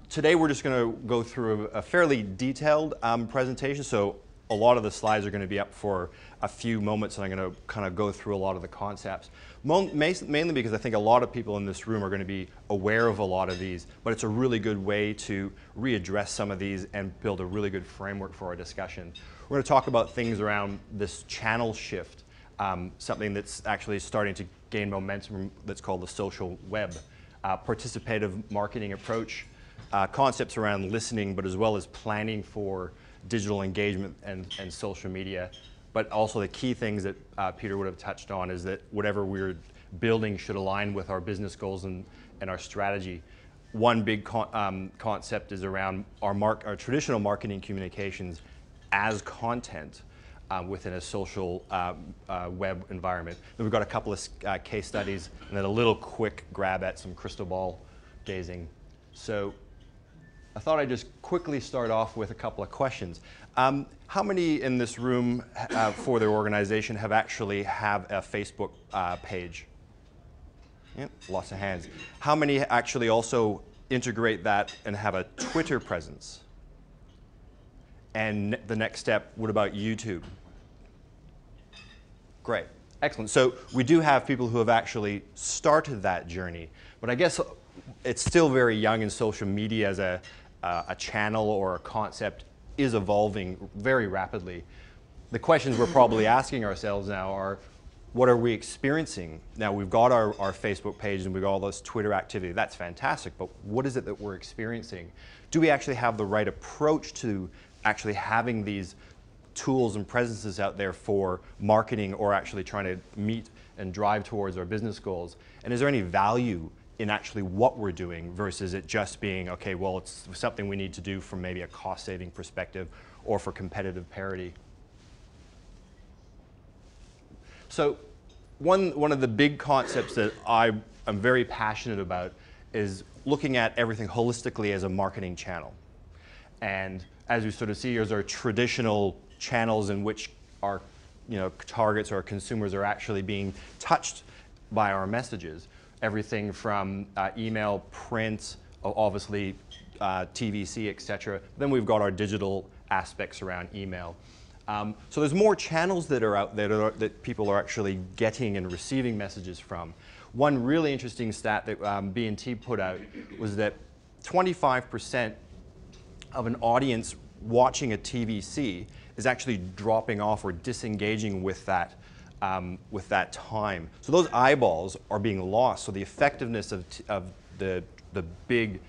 Today we're just going to go through a fairly detailed presentation, so a lot of the slides are going to be up for a few moments, and I'm going to kind of go through a lot of the concepts. Mainly because I think a lot of people in this room are going to be aware of a lot of these, but it's a really good way to readdress some of these and build a really good framework for our discussion. We're going to talk about things around this channel shift, something that's actually starting to gain momentum that's called the social web, participative marketing approach, concepts around listening, but as well as planning for digital engagement and social media. But also the key things that Peter would have touched on is that whatever we're building should align with our business goals and our strategy. One big concept is around our traditional marketing communications as content within a social web environment. Then we've got a couple of case studies and then a little quick grab at some crystal ball gazing. So I thought I'd just quickly start off with a couple of questions. How many in this room for their organization actually have a Facebook page? Yep, lots of hands. How many actually also integrate that and have a Twitter presence? And the next step, what about YouTube? Great, excellent. So we do have people who have actually started that journey, but I guess it's still very young, and social media as a channel or a concept is evolving very rapidly. The questions we're probably asking ourselves now are, what are we experiencing? Now we've got our Facebook page and we've got all this Twitter activity. That's fantastic, but what is it that we're experiencing? Do we actually have the right approach to actually having these tools and presences out there for marketing or actually trying to meet and drive towards our business goals? And is there any value in actually what we're doing versus it just being, okay, well, it's something we need to do from maybe a cost-saving perspective or for competitive parity? So one of the big concepts that I'm very passionate about is looking at everything holistically as a marketing channel. And as we sort of see, here's our traditional channels in which our targets or our consumers are actually being touched by our messages. Everything from email, print, obviously TVC, etc. Then we've got our digital aspects around email. So there's more channels that are out there that people are actually getting and receiving messages from. One really interesting stat that B&T put out was that 25% of an audience watching a TVC is actually dropping off or disengaging with that time. So those eyeballs are being lost. So the effectiveness of the big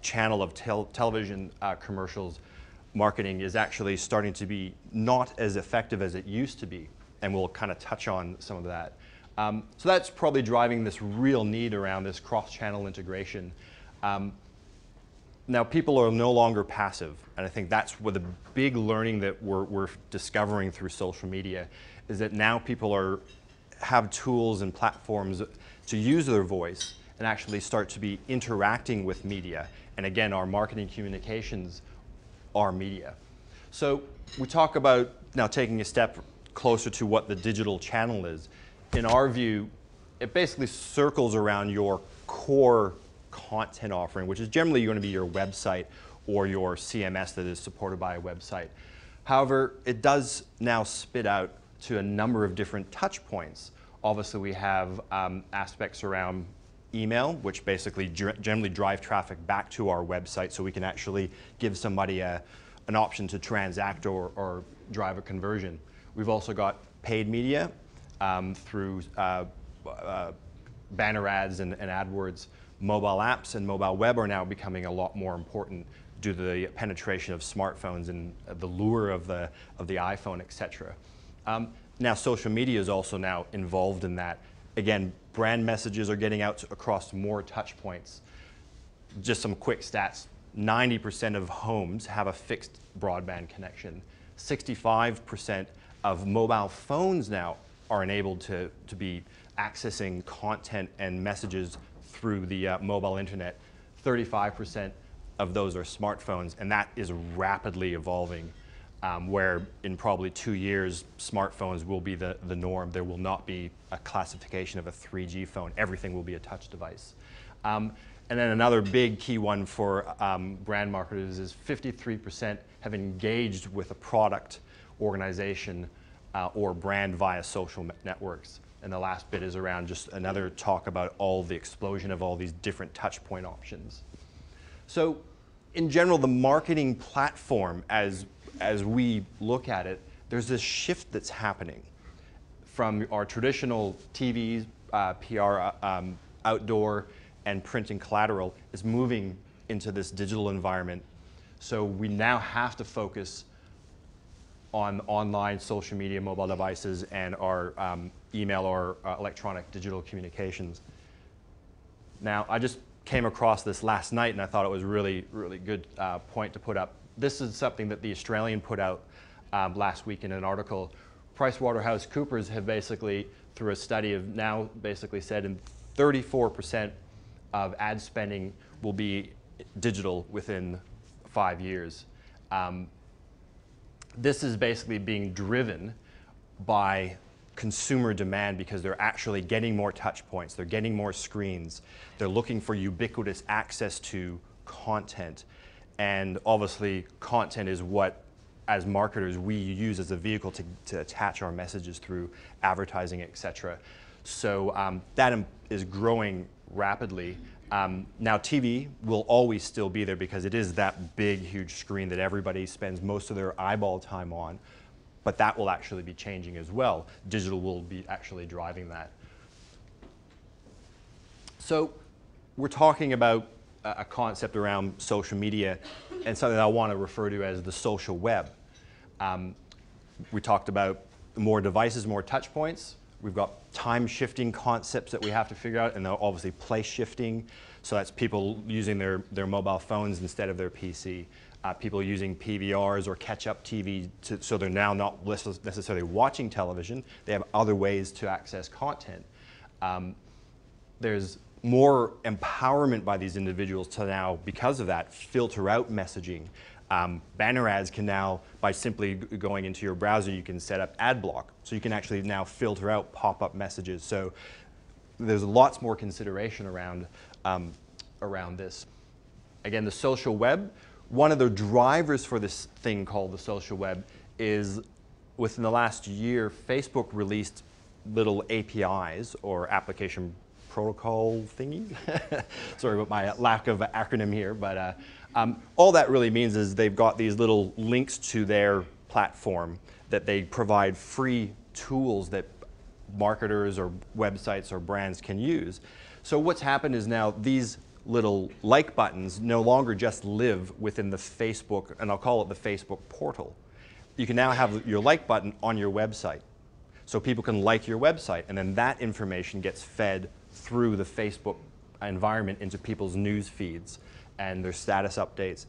channel of television commercials marketing is actually starting to be not as effective as it used to be. And we'll kind of touch on some of that. So that's probably driving this real need around this cross-channel integration. Now, people are no longer passive, and I think that's where the big learning that we're discovering through social media is that now people have tools and platforms to use their voice and actually start to be interacting with media. And again, our marketing communications are media. So we talk about now taking a step closer to what the digital channel is. In our view, it basically circles around your core content offering, which is generally going to be your website or your CMS that is supported by a website. However, it does now spit out to a number of different touch points. Obviously, we have aspects around email, which basically generally drive traffic back to our website so we can actually give somebody an option to transact or drive a conversion. We've also got paid media through banner ads and AdWords. Mobile apps and mobile web are now becoming a lot more important due to the penetration of smartphones and the lure of the iPhone, etc. Now social media is also now involved in that. Again, brand messages are getting out across more touch points. Just some quick stats. 90% of homes have a fixed broadband connection. 65% of mobile phones now are enabled to be accessing content and messages through the mobile internet. 35% of those are smartphones, and that is rapidly evolving, where in probably 2 years, smartphones will be the norm. There will not be a classification of a 3G phone. Everything will be a touch device. And then another big key one for brand marketers is 53% have engaged with a product, organization, or brand via social networks. And the last bit is around just another talk about all the explosion of all these different touch point options. So in general, the marketing platform, as we look at it, there's this shift that's happening from our traditional TVs, PR, outdoor, and print and collateral is moving into this digital environment. So we now have to focus on online social media, mobile devices, and our email or electronic digital communications. Now, I just came across this last night, and I thought it was really, really good point to put up. This is something that the Australian put out last week in an article. PricewaterhouseCoopers have basically, through a study, have now basically said in 34% of ad spending will be digital within 5 years. This is basically being driven by consumer demand because they're actually getting more touch points, they're getting more screens, they're looking for ubiquitous access to content. And obviously content is what, as marketers, we use as a vehicle to attach our messages through advertising, etc. So that is growing rapidly. Now TV will always still be there because it is that big, huge screen that everybody spends most of their eyeball time on, but that will actually be changing as well. Digital will be actually driving that. So we're talking about a concept around social media and something that I want to refer to as the social web. We talked about more devices, more touch points. We've got time shifting concepts that we have to figure out, and obviously place shifting. So that's people using their mobile phones instead of their PC. People using PVRs or catch-up TV, so they're now not necessarily watching television. They have other ways to access content. There's more empowerment by these individuals to now, because of that, filter out messaging. Banner ads can now, by simply going into your browser, you can set up ad block. So you can actually now filter out pop-up messages. So there's lots more consideration around this. Again, the social web, one of the drivers for this thing called the social web is within the last year, Facebook released little APIs or application protocol thingies. Sorry about my lack of acronym here, but all that really means is they've got these little links to their platform that they provide free tools that marketers or websites or brands can use. So what's happened is now these little like buttons no longer just live within the Facebook, and I'll call it the Facebook portal. You can now have your like button on your website. So people can like your website, and then that information gets fed through the Facebook environment into people's news feeds and their status updates.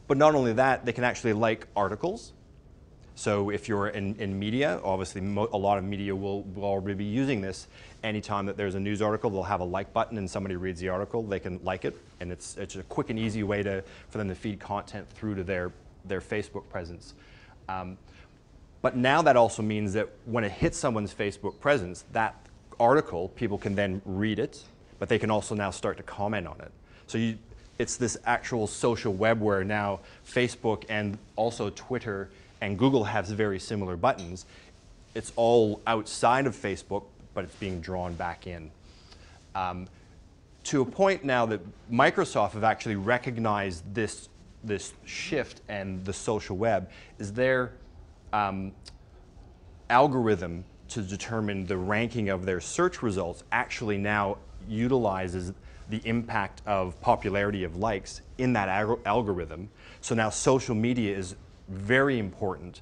But not only that, they can actually like articles. So if you're in media, obviously a lot of media will already be using this. Anytime that there's a news article, they'll have a like button and somebody reads the article, they can like it. And it's a quick and easy way for them to feed content through to their Facebook presence. But now that also means that when it hits someone's Facebook presence, that article, people can then read it, but they can also now start to comment on it. So it's this actual social web where now Facebook and also Twitter and Google has very similar buttons. It's all outside of Facebook, but it's being drawn back in. To a point now that Microsoft have actually recognized this shift and the social web is their algorithm to determine the ranking of their search results actually now utilizes the impact of popularity of likes in that algorithm. So now social media is very important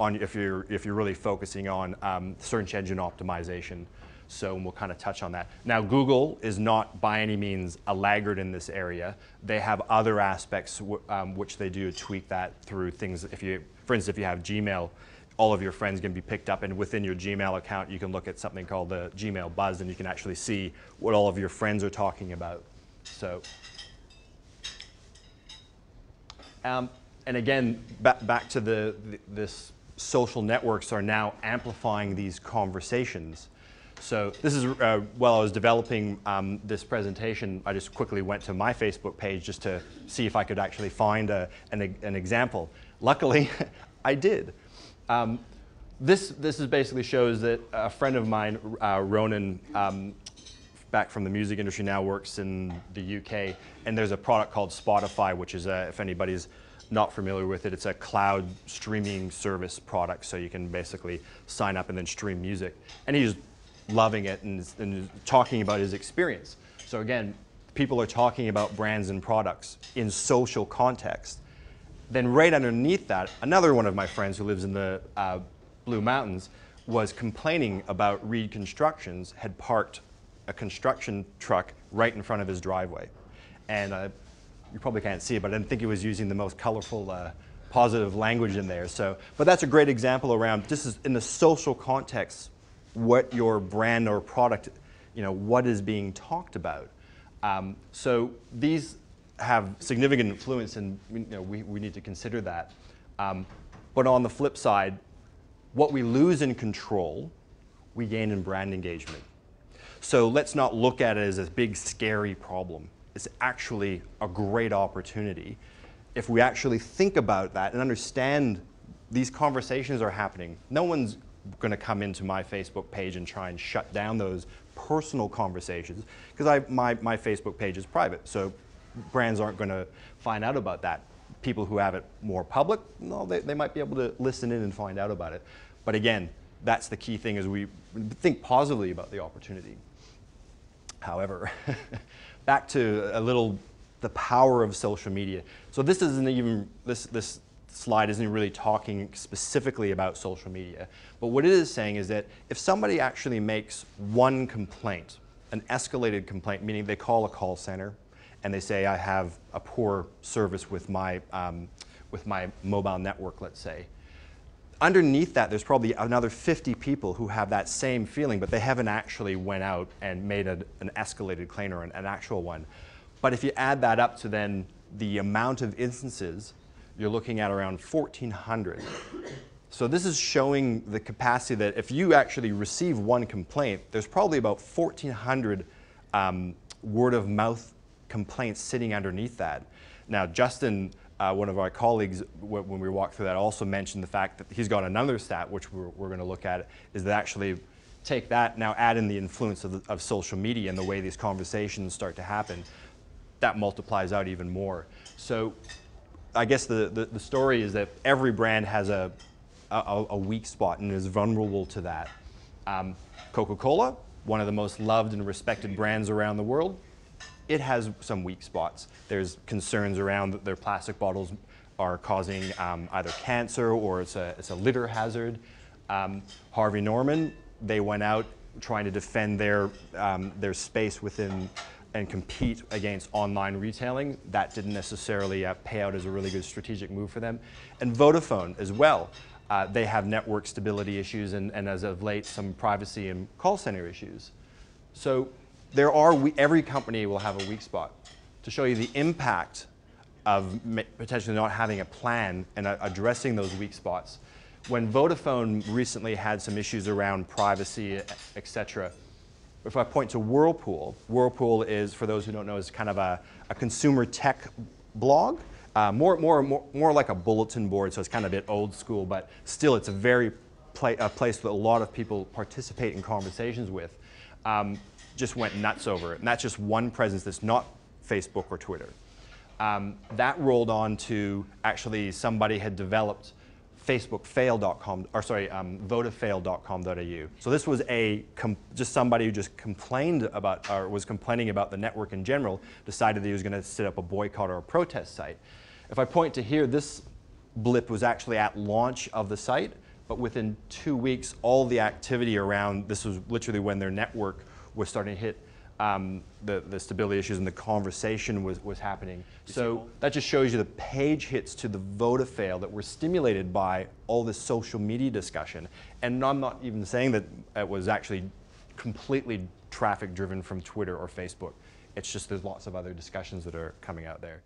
if you're really focusing on search engine optimization. So we'll kind of touch on that. Now Google is not by any means a laggard in this area. They have other aspects which they do tweak that through things. For instance, if you have Gmail, all of your friends can be picked up, and within your Gmail account you can look at something called the Gmail Buzz, and you can actually see what all of your friends are talking about. So, and again, back to this social networks are now amplifying these conversations. So this is, while I was developing this presentation, I just quickly went to my Facebook page just to see if I could actually find an example. Luckily, I did. This basically shows that a friend of mine, Ronan, back from the music industry, now works in the UK, and there's a product called Spotify, which is, if anybody's not familiar with it, it's a cloud streaming service product, so you can basically sign up and then stream music. And he's loving it and talking about his experience. So again, people are talking about brands and products in social context. Then right underneath that, another one of my friends who lives in the Blue Mountains was complaining about Reed Constructions had parked a construction truck right in front of his driveway. And you probably can't see it, but I didn't think he was using the most colorful, positive language in there. So, but that's a great example around, this is in the social context, what your brand or product, what is being talked about. So these have significant influence, and we need to consider that. But on the flip side, what we lose in control, we gain in brand engagement. So let's not look at it as a big, scary problem. It's actually a great opportunity. If we actually think about that and understand these conversations are happening, no one's going to come into my Facebook page and try and shut down those personal conversations, because my Facebook page is private, so brands aren't going to find out about that. People who have it more public, no, they might be able to listen in and find out about it. But again, that's the key thing, is we think positively about the opportunity. However, back to the power of social media. So this isn't even, this slide isn't really talking specifically about social media, but what it is saying is that if somebody actually makes one complaint, an escalated complaint, meaning they call a call center and they say, I have a poor service with my mobile network, let's say. Underneath that, there's probably another 50 people who have that same feeling, but they haven't actually went out and made an escalated claim or an actual one. But if you add that up to then the amount of instances, you're looking at around 1,400. So this is showing the capacity that if you actually receive one complaint, there's probably about 1,400 word of mouth complaints sitting underneath that. Now, Justin, one of our colleagues, when we walked through that, also mentioned the fact that he's got another stat, which we're going to look at, is that actually take that, now add in the influence of social media and the way these conversations start to happen, that multiplies out even more. So I guess the story is that every brand has a weak spot and is vulnerable to that. Coca-Cola, one of the most loved and respected brands around the world, it has some weak spots. There's concerns around that their plastic bottles are causing either cancer or it's a litter hazard. Harvey Norman, they went out trying to defend their space within and compete against online retailing. That didn't necessarily pay out as a really good strategic move for them. And Vodafone as well. They have network stability issues and as of late, some privacy and call center issues. So every company will have a weak spot. To show you the impact of potentially not having a plan and addressing those weak spots, when Vodafone recently had some issues around privacy, etc., if I point to Whirlpool, Whirlpool is, for those who don't know, is kind of a consumer tech blog, more like a bulletin board, so it's kind of a bit old school, but still it's a place that a lot of people participate in conversations with. Just went nuts over it. And that's just one presence that's not Facebook or Twitter. That rolled on to actually somebody had developed facebookfail.com, or sorry, vodafail.com.au. So this was just somebody who just complained about, or was complaining about the network in general, decided that he was going to set up a boycott or a protest site. If I point to here, this blip was actually at launch of the site, but within 2 weeks, all the activity around, this was literally when their network was starting to hit the stability issues and the conversation was happening. So that just shows you the page hits to the Vodafail that were stimulated by all this social media discussion. And I'm not even saying that it was actually completely traffic driven from Twitter or Facebook. It's just there's lots of other discussions that are coming out there.